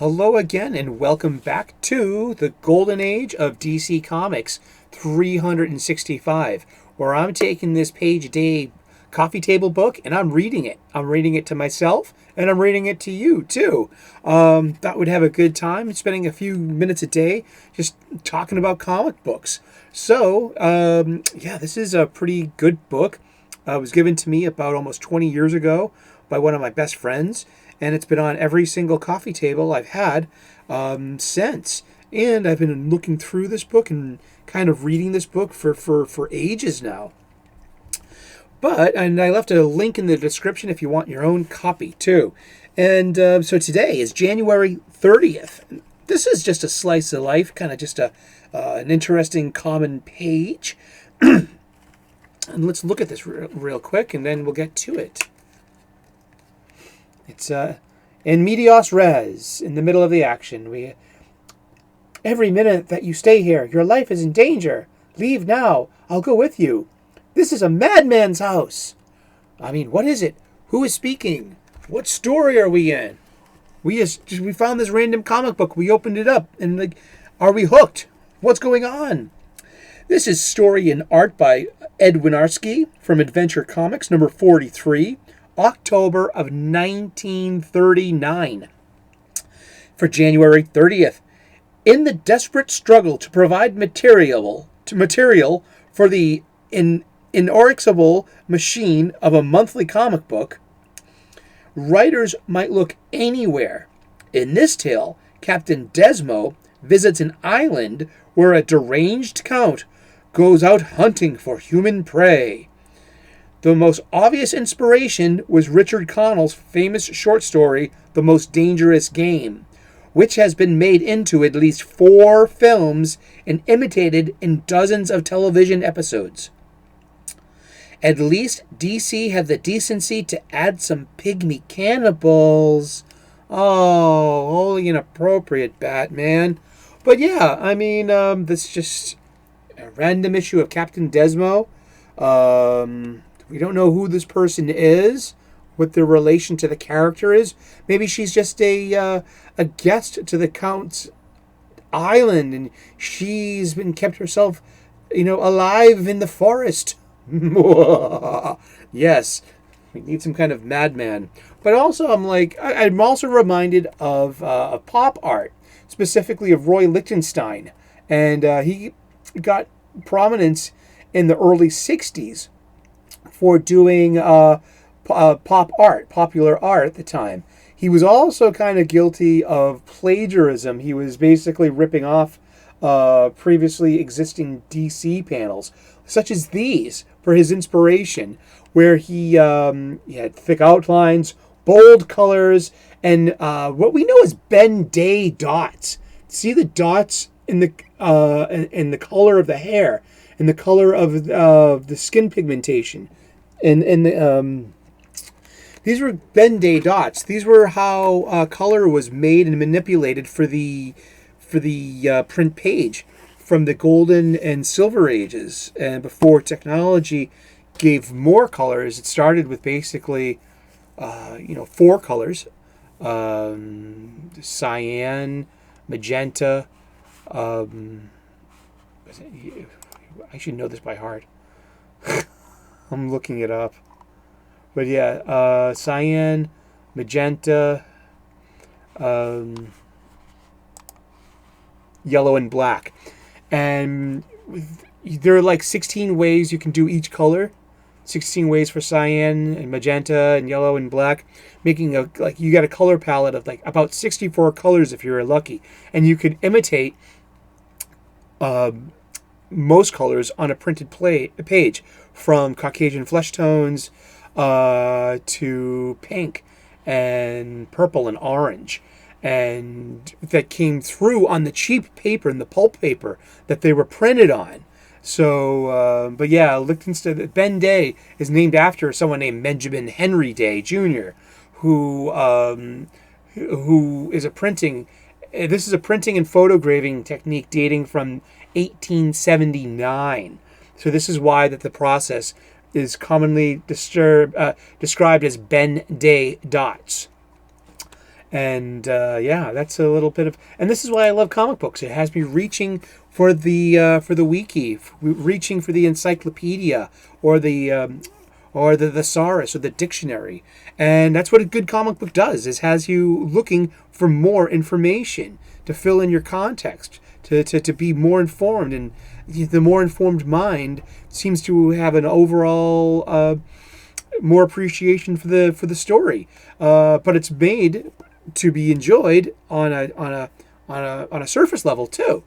Hello again, and welcome back to the Golden Age of DC Comics 365, where I'm taking this page-a-day coffee table book and I'm reading it. I'm reading it to myself, and I'm reading it to you, too. Thought we'd have a good time spending a few minutes a day just talking about comic books. So, this is a pretty good book. It was given to me about almost 20 years ago by one of my best friends. And it's been on every single coffee table I've had since. And I've been looking through this book and kind of reading this book for ages now. And I left a link in the description if you want your own copy too. And so today is January 30th. This is just a slice of life, kind of just an interesting common page. And let's look at this real quick and then we'll get to it. It's in medias res, in the middle of the action. Every minute that you stay here, your life is in danger. Leave now. I'll go with you. This is a madman's house. I mean, what is it? Who is speaking? What story are we in? We found this random comic book. We opened it up, and are we hooked? What's going on? This is story and art by Ed Winarski from Adventure Comics, number 43. October of 1939. For January 30th, in the desperate struggle to provide material for the inexorable machine of a monthly comic book, writers might look anywhere. In this tale, Captain Desmo visits an island where a deranged count goes out hunting for human prey. The most obvious inspiration was Richard Connell's famous short story, The Most Dangerous Game, which has been made into at least 4 films and imitated in dozens of television episodes. At least DC had the decency to add some pygmy cannibals. Oh, wholly inappropriate, Batman. But yeah, I mean, this is just a random issue of Captain Desmo. We don't know who this person is, what their relation to the character is. Maybe she's just a guest to the Count's island, and she's been kept herself, alive in the forest. Yes, we need some kind of madman. But also, I'm also reminded of pop art, specifically of Roy Lichtenstein, and he got prominence in the early '60s. For doing popular art at the time. He was also kind of guilty of plagiarism. He was basically ripping off previously existing DC panels, such as these, for his inspiration, where he had thick outlines, bold colors, and what we know as Ben-Day dots. See the dots in the color of the hair, and the color of the skin pigmentation. And these were Ben-Day dots. These were how color was made and manipulated for the print page from the golden and silver ages, and before technology gave more colors. It started with basically 4 colors: cyan, magenta. I should know this by heart. I'm looking it up. But yeah, cyan, magenta, yellow, and black. And there are 16 ways you can do each color. 16 ways for cyan and magenta and yellow and black, making you got a color palette of about 64 colors if you're lucky. And you could imitate most colors on a printed page, from Caucasian flesh tones to pink and purple and orange, and that came through on the cheap paper and the pulp paper that they were printed on. So, but yeah, Lichtenstein, Ben-Day is named after someone named Benjamin Henry Day Jr., who is a printing. This is a printing and photograving technique dating from 1879. So this is why that the process is commonly described as Ben-Day dots. And yeah, that's a little bit of, and this is why I love comic books. It has me reaching for the wiki, reaching for the encyclopedia or the thesaurus or the dictionary. And that's what a good comic book does, is has you looking for more information to fill in your context, to be more informed. And the more informed mind seems to have an overall more appreciation for the story. But it's made to be enjoyed on a surface level too.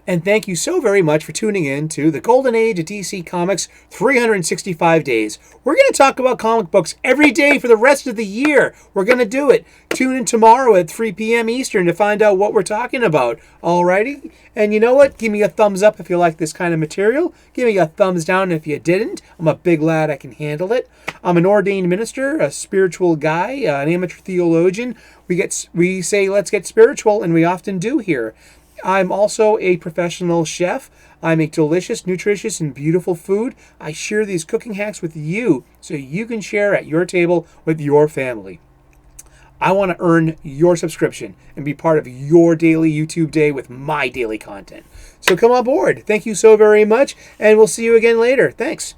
And thank you so very much for tuning in to the Golden Age of DC Comics 365 days. We're going to talk about comic books every day for the rest of the year. We're going to do it. Tune in tomorrow at 3 p.m. Eastern to find out what we're talking about. Alrighty? And you know what? Give me a thumbs up if you like this kind of material. Give me a thumbs down if you didn't. I'm a big lad. I can handle it. I'm an ordained minister, a spiritual guy, an amateur theologian. We say let's get spiritual, and we often do here. I'm also a professional chef. I make delicious, nutritious, and beautiful food. I share these cooking hacks with you so you can share at your table with your family. I want to earn your subscription and be part of your daily YouTube day with my daily content. So come on board. Thank you so very much, and we'll see you again later. Thanks.